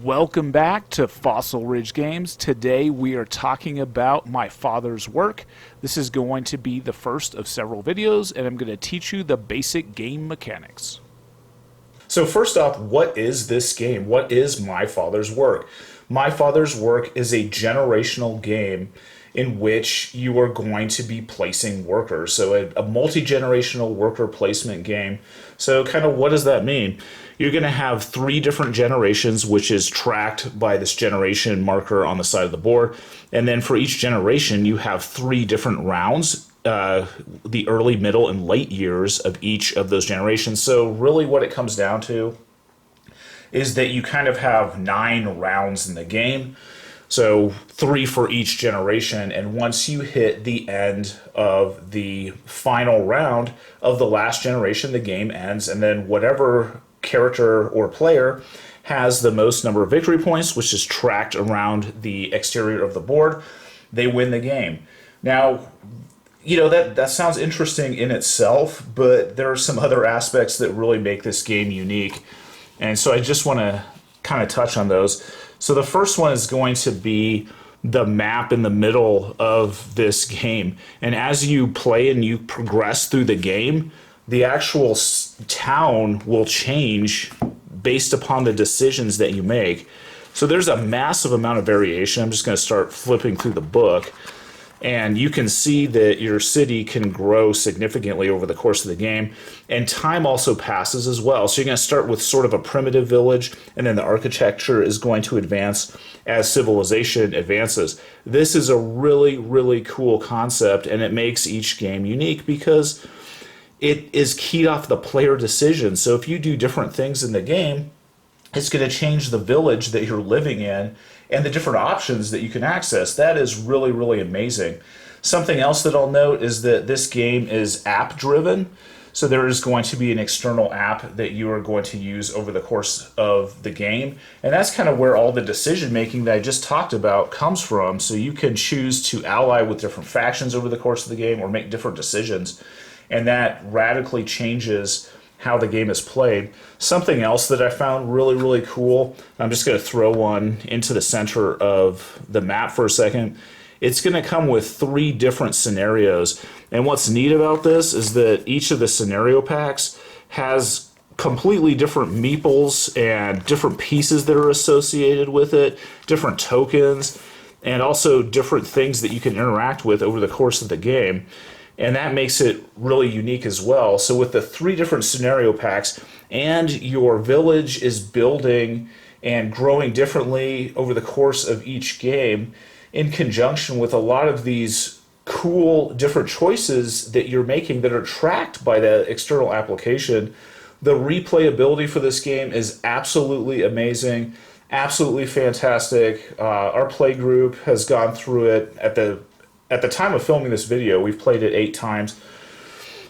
Welcome back to Fossil Ridge Games. Today we are talking about my father's work. This is going to be the first of several videos, and I'm going to teach you the basic game mechanics. So first off, what is this game? What is My Father's Work? My Father's Work is a generational game in which you are going to be placing workers. So a multi-generational worker placement game. So kind of what does that mean? You're going to have 3 different generations, which is tracked by this generation marker on the side of the board. And then for each generation, you have 3 different rounds, the early, middle, and late years of each of those generations. So really what it comes down to is that you kind of have 9 rounds in the game. So 3 for each generation, and once you hit the end of the final round of the last generation, the game ends, and then whatever character or player has the most number of victory points, which is tracked around the exterior of the board, they win the game. Now, you know, that sounds interesting in itself, but there are some other aspects that really make this game unique. And so I just want to kind of touch on those. So the first one is going to be the map in the middle of this game. And as you play and you progress through the game, the actual town will change based upon the decisions that you make. So there's a massive amount of variation. I'm just going to start flipping through the book. And you can see that your city can grow significantly over the course of the game. And time also passes as well. So you're going to start with sort of a primitive village, and then the architecture is going to advance as civilization advances. This is a really, really cool concept, and it makes each game unique because it is keyed off the player decision. So if you do different things in the game, it's going to change the village that you're living in and the different options that you can access. That is really, really amazing. Something else that I'll note is that this game is app driven. So there is going to be an external app that you are going to use over the course of the game. And that's kind of where all the decision making that I just talked about comes from. So you can choose to ally with different factions over the course of the game or make different decisions. And that radically changes how the game is played. Something else that I found really, really cool, I'm just going to throw one into the center of the map for a second. It's going to come with 3 different scenarios. And what's neat about this is that each of the scenario packs has completely different meeples and different pieces that are associated with it, different tokens, and also different things that you can interact with over the course of the game. And that makes it really unique as well. So with the 3 different scenario packs, and your village is building and growing differently over the course of each game, in conjunction with a lot of these cool different choices that you're making that are tracked by the external application, the replayability for this game is absolutely amazing, absolutely fantastic. Our play group has gone through it at the time of filming this video. We've played it 8 times.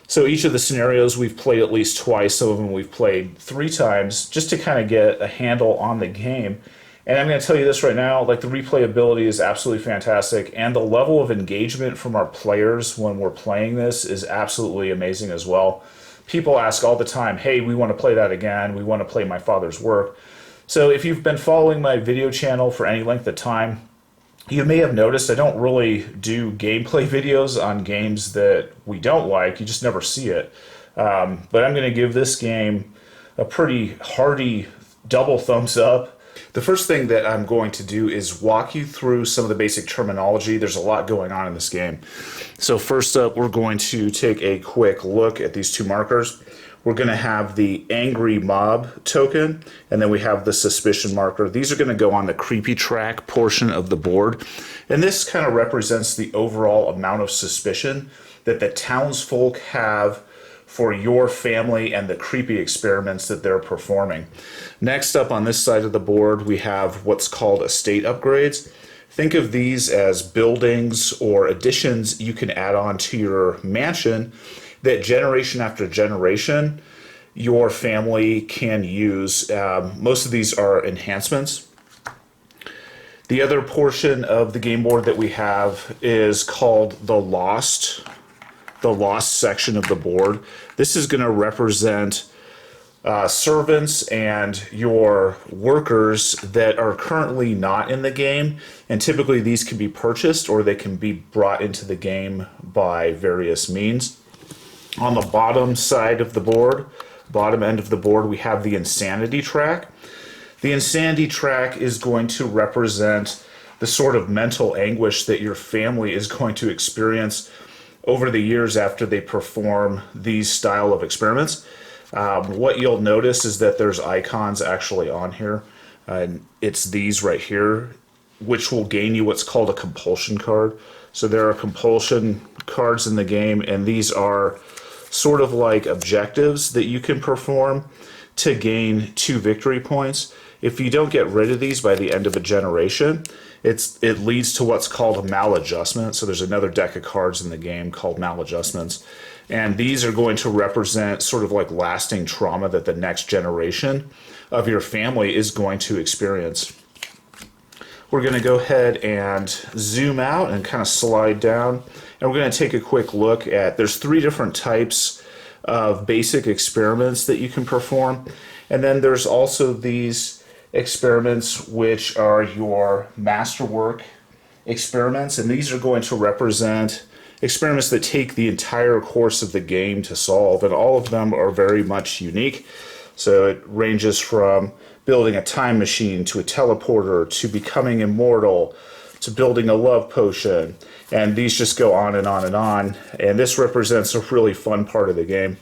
So each of the scenarios we've played at least twice. Some of them we've played 3 times just to kind of get a handle on the game. And I'm going to tell you this right now, like, the replayability is absolutely fantastic, and the level of engagement from our players when we're playing this is absolutely amazing as well. People ask all the time, hey, we want to play that again. We want to play My Father's Work. So if you've been following my video channel for any length of time, you may have noticed I don't really do gameplay videos on games that we don't like. You just never see it. But I'm going to give this game a pretty hearty double thumbs up. The first thing that I'm going to do is walk you through some of the basic terminology. There's a lot going on in this game. So first up, we're going to take a quick look at these 2 markers. We're going to have the Angry Mob token, and then we have the Suspicion marker. These are going to go on the creepy track portion of the board, and this kind of represents the overall amount of suspicion that the townsfolk have for your family and the creepy experiments that they're performing. Next up on this side of the board, we have what's called estate upgrades. Think of these as buildings or additions you can add on to your mansion that generation after generation your family can use. Most of these are enhancements. The other portion of the game board that we have is called the Lost section of the board. This is going to represent servants and your workers that are currently not in the game. And typically these can be purchased or they can be brought into the game by various means. On the bottom side of the board, bottom end of the board, we have the insanity track. The insanity track is going to represent the sort of mental anguish that your family is going to experience over the years after they perform these style of experiments. What you'll notice is that there's icons actually on here. It's these right here, which will gain you what's called a compulsion card. So there are compulsion cards in the game, and these are sort of like objectives that you can perform to gain 2 victory points. If you don't get rid of these by the end of a generation, it leads to what's called a maladjustment. So there's another deck of cards in the game called maladjustments. And these are going to represent sort of like lasting trauma that the next generation of your family is going to experience. We're going to go ahead and zoom out and kind of slide down. And we're going to take a quick look at, there's 3 different types of basic experiments that you can perform. And then there's also these experiments which are your masterwork experiments. And these are going to represent experiments that take the entire course of the game to solve, and all of them are very much unique. So it ranges from building a time machine to a teleporter to becoming immortal to building a love potion, and these just go on and on and on, and this represents a really fun part of the game.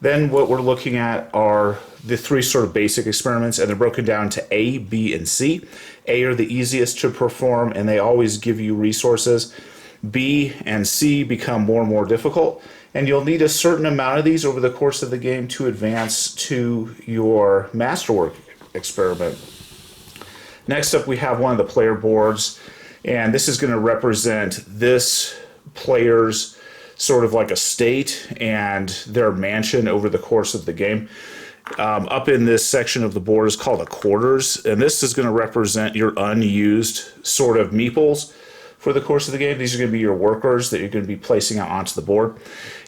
Then what we're looking at are the 3 sort of basic experiments, and they're broken down to A, B, and C. A are the easiest to perform, and they always give you resources. B and C become more and more difficult, and you'll need a certain amount of these over the course of the game to advance to your masterwork experiment. Next up, we have one of the player boards, and this is going to represent this player's sort of like estate and their mansion over the course of the game. Up in this section of the board is called a quarters, and this is going to represent your unused sort of meeples for the course of the game. These are going to be your workers that you're going to be placing out onto the board.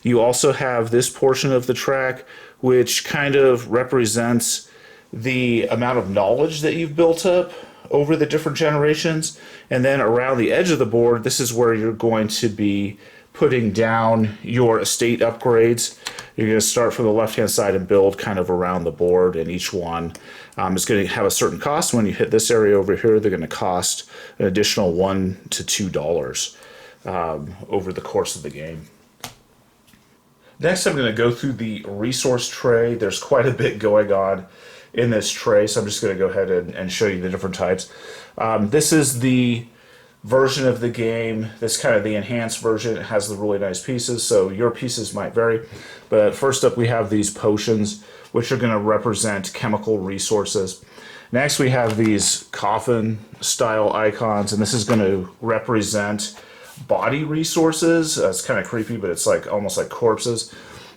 You also have this portion of the track, which kind of represents the amount of knowledge that you've built up over the different generations. And then around the edge of the board, this is where you're going to be putting down your estate upgrades. You're going to start from the left-hand side and build kind of around the board, and each one is going to have a certain cost. When you hit this area over here, they're going to cost an additional $1 to $2 over the course of the game. Next, I'm going to go through the resource tray. There's quite a bit going on in this tray, so I'm just going to go ahead and show you the different types. This is the version of the game. This kind of the enhanced version. It has the really nice pieces, so your pieces might vary. But first up, we have these potions, which are going to represent chemical resources. Next, we have these coffin style icons, and this is going to represent body resources. It's kind of creepy, but it's like almost like corpses.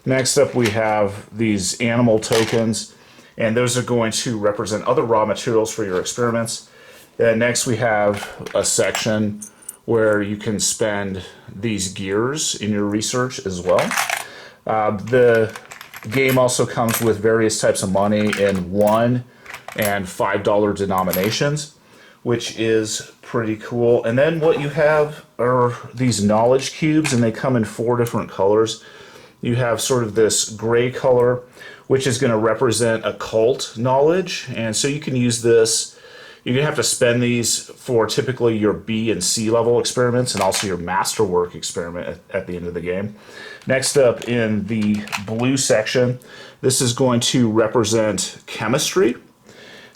Next up, we have these animal tokens, and those are going to represent other raw materials for your experiments. And next, we have a section where you can spend these gears in your research as well. The game also comes with various types of money in $1 and $5 denominations, which is pretty cool. And then what you have are these knowledge cubes, and they come in 4 different colors. You have sort of this gray color, which is going to represent occult knowledge, and so you can use this. You're going to have to spend these for typically your B and C level experiments, and also your masterwork experiment at the end of the game. Next up in the blue section, this is going to represent chemistry.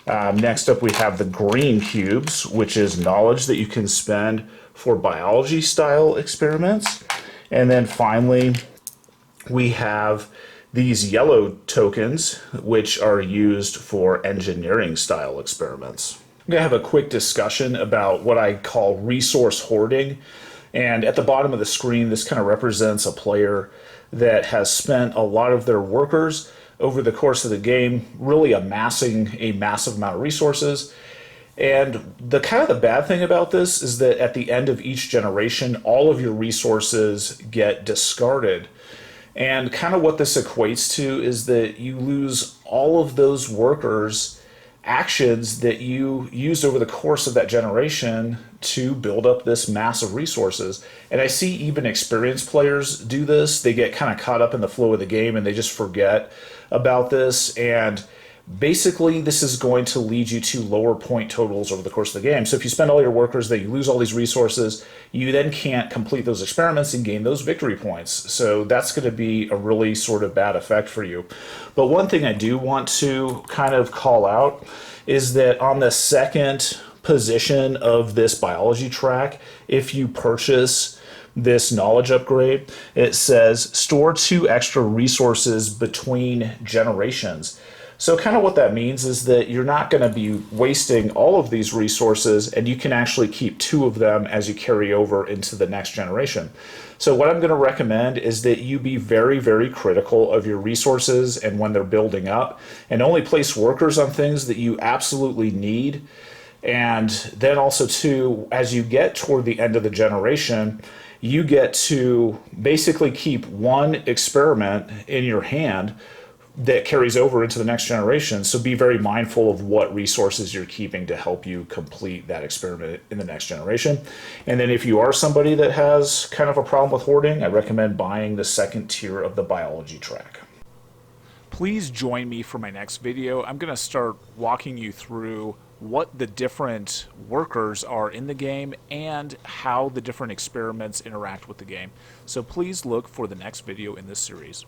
Next up, we have the green cubes, which is knowledge that you can spend for biology style experiments. And then finally, we have these yellow tokens, which are used for engineering style experiments. I'm going to have a quick discussion about what I call resource hoarding. And at the bottom of the screen, this kind of represents a player that has spent a lot of their workers over the course of the game really amassing a massive amount of resources. And the kind of the bad thing about this is that at the end of each generation, all of your resources get discarded. And kind of what this equates to is that you lose all of those workers' actions that you used over the course of that generation to build up this mass of resources. And I see even experienced players do this. They get kind of caught up in the flow of the game and they just forget about this. And basically, this is going to lead you to lower point totals over the course of the game. So if you spend all your workers, that you lose all these resources, you then can't complete those experiments and gain those victory points. So that's going to be a really sort of bad effect for you. But one thing I do want to kind of call out is that on the second position of this biology track, if you purchase this knowledge upgrade, it says store 2 extra resources between generations. So kind of what that means is that you're not going to be wasting all of these resources, and you can actually keep 2 of them as you carry over into the next generation. So what I'm going to recommend is that you be very, very critical of your resources and when they're building up, and only place workers on things that you absolutely need. And then also too, as you get toward the end of the generation, you get to basically keep 1 experiment in your hand that carries over into the next generation. So be very mindful of what resources you're keeping to help you complete that experiment in the next generation. And then if you are somebody that has kind of a problem with hoarding, I recommend buying the second tier of the biology track. Please join me for my next video. I'm going to start walking you through what the different workers are in the game and how the different experiments interact with the game. So please look for the next video in this series.